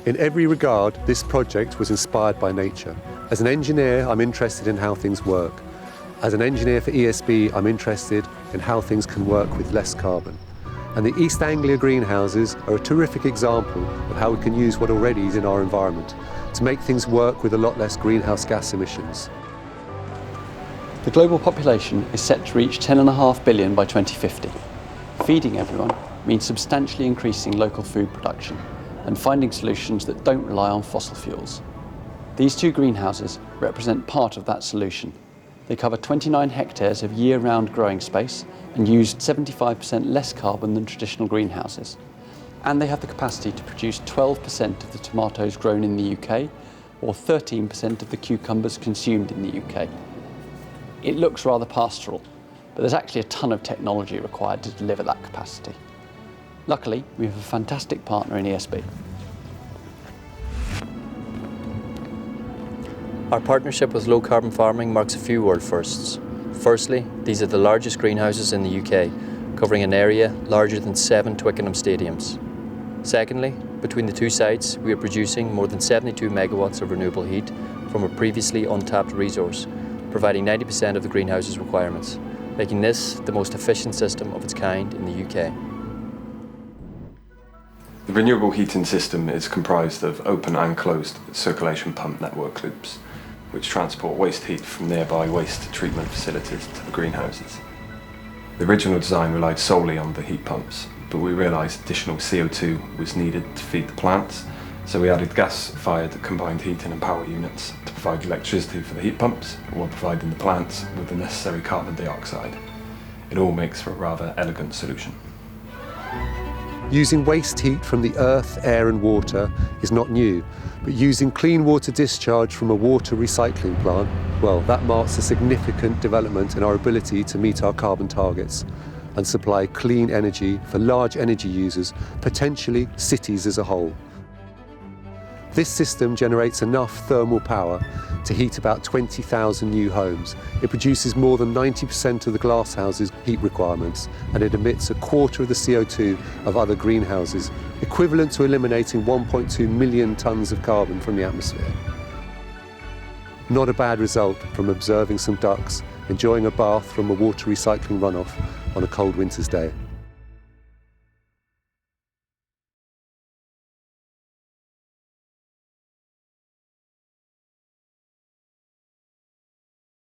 In every regard, this project was inspired by nature. As an engineer, I'm interested in how things work. As an engineer for ESB, I'm interested in how things can work with less carbon. And the East Anglia greenhouses are a terrific example of how we can use what already is in our environment to make things work with a lot less greenhouse gas emissions. The global population is set to reach 10.5 billion by 2050. Feeding everyone means substantially increasing local food production and finding solutions that don't rely on fossil fuels. These two greenhouses represent part of that solution. They cover 29 hectares of year-round growing space and use 75% less carbon than traditional greenhouses. And they have the capacity to produce 12% of the tomatoes grown in the UK or 13% of the cucumbers consumed in the UK. It looks rather pastoral, but there's actually a ton of technology required to deliver that capacity. Luckily, we have a fantastic partner in ESB. Our partnership with low carbon farming marks a few world firsts. Firstly, these are the largest greenhouses in the UK, covering an area larger than 7 Twickenham stadiums. Secondly, between the two sites, we are producing more than 72 megawatts of renewable heat from a previously untapped resource, providing 90% of the greenhouse's requirements, making this the most efficient system of its kind in the UK. The renewable heating system is comprised of open and closed circulation pump network loops, which transport waste heat from nearby waste treatment facilities to the greenhouses. The original design relied solely on the heat pumps, but we realised additional CO2 was needed to feed the plants, so we added gas-fired combined heating and power units to provide electricity for the heat pumps while providing the plants with the necessary carbon dioxide. It all makes for a rather elegant solution. Using waste heat from the earth, air and water is not new, but using clean water discharge from a water recycling plant, well, that marks a significant development in our ability to meet our carbon targets and supply clean energy for large energy users, potentially cities as a whole. This system generates enough thermal power to heat about 20,000 new homes. It produces more than 90% of the glasshouse's heat requirements, and it emits 1/4 of the CO2 of other greenhouses, equivalent to eliminating 1.2 million tonnes of carbon from the atmosphere. Not a bad result from observing some ducks enjoying a bath from a water recycling runoff on a cold winter's day.